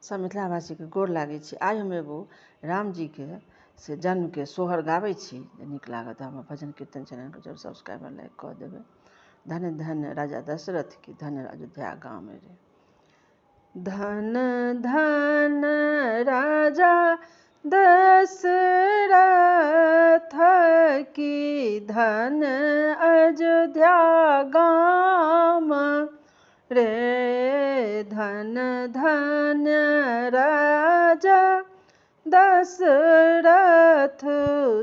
सब मिथिलावासी के गोर लागै छी। आइ हम एगो राम जी के से जन्म के सोहर गाबै छी। नीक लागत हमर भजन कीर्तन चैनल के जब सब्सक्राइब लाइक कऽ देबै। धन्य धन्य राजा दशरथ की धन्य अयोध्या गाँव मेरे। धन धन राजा दशरथ की धन अयोध्या गाँव रे। धन धन राजा दशरथ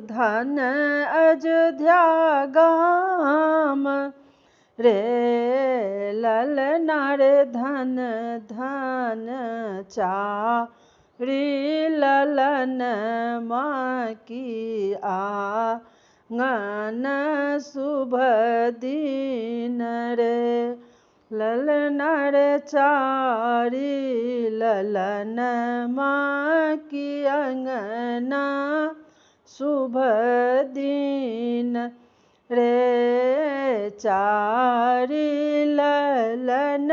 धन अयोध्या गाम रे। ललना रे धन धन चारि ललन माँ की आंगन शुभ दिन रे। ललना रे चारि ललन माँ की अंगना शुभ दिन रे। चारि ललन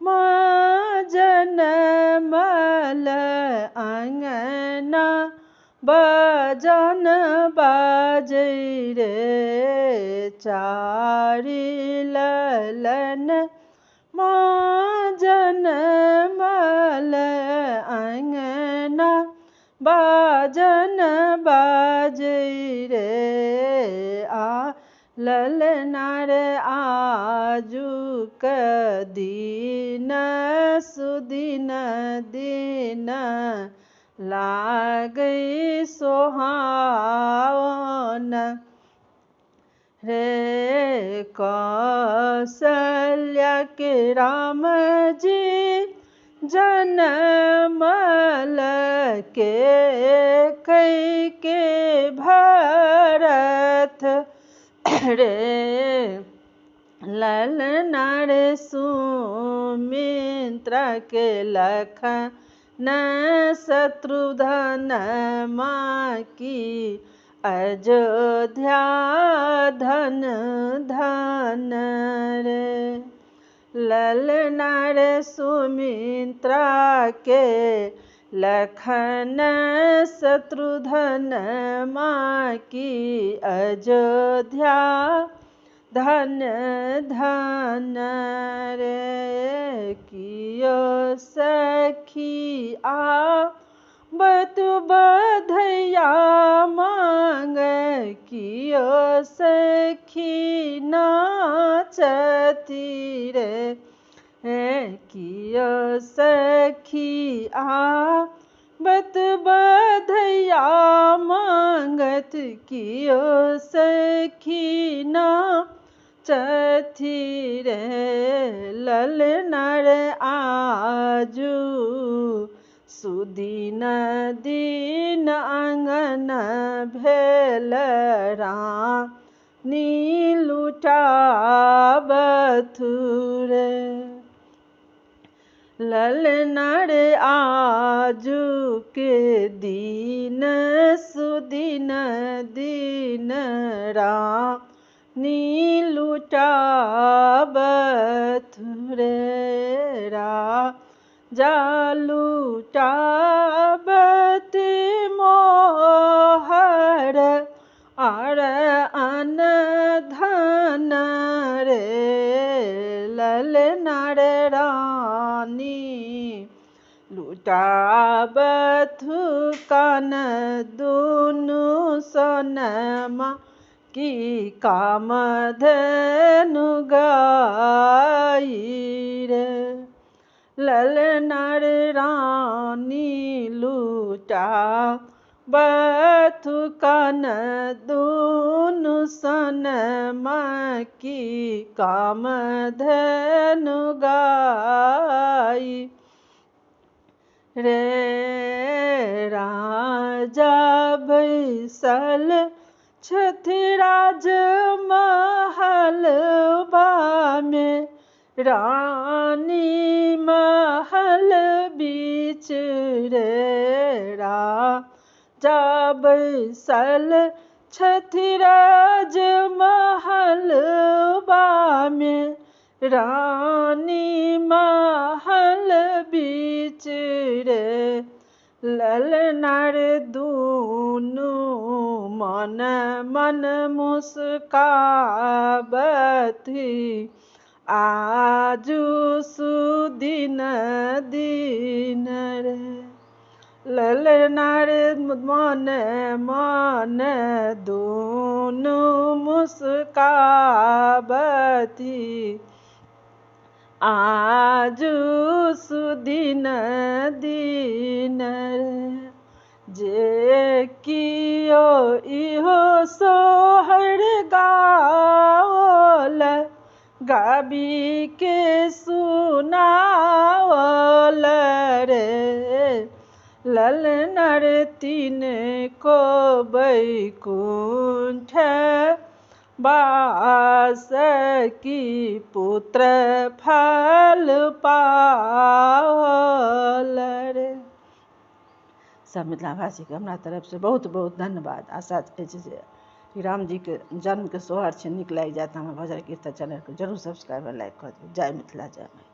माँ जनमल अंगना बजन बाजै रे। चारि ललन माँ जनमल अंगना बाजन बाजै रे। ललना रे आजुक दिन सुदिन दिन लागै सोहावन रे। कौशल्या के राम जी जनमल के कई के भरत रे। ललना रे सुमित्रा के लखन शत्रुघ्न माँ की अयोध्या धन धन रे। ललना रे सुमित्रा के लखन शत्रुघ्न माँ की अयोध्या धन धन रे। कियो सखी बतु बधैया मांग कियो सखी नाचती रे। कियो सखी बत बधैया मांगत कियो सखी नाचती रे। ललना रे आजू सुदिन दिन आंगन भेल रानी लुटाबथु रे। ललना रे आजू के दिन सुदिन दिन रानी लुटाबथु रे। राजा लुटाबत मोहर आर अन धन रे। ललना रे रानी लुटाबथु कान दुनु सोनमा की कामधेनु गाई रे। ललना रे रानी लुटाबथु कान दुनु सोनमा की कामधेनु गाई रे। राजा बैसल छथि राजमहल में रानी महल बीच रे। राजा बैसल छथि राजमहल में रानी महल बीच बीच रे ललनार दूनु मन मन मुस्काबथि आजु सुदिन दिन रे ललनार मन मन दूनु मुस्काबथि आजु सुदिन दिन रे जे कियो इहो सोहर गाओल गाबी के सुनाओल रे ललनार तीन को बैकुंठ बास की पुत्र फल पाओल रे। सब मिथिला भाषी के हमरा तरफ से बहुत बहुत धन्यवाद। आशा छै जे राम जी के जन्म के सोहर छै नीक लागि जायत। हमर भजन कीर्तन चैनल के जरूर सब्सक्राइब लाइक कर दियौ। जय मिथिला जय मैथिली।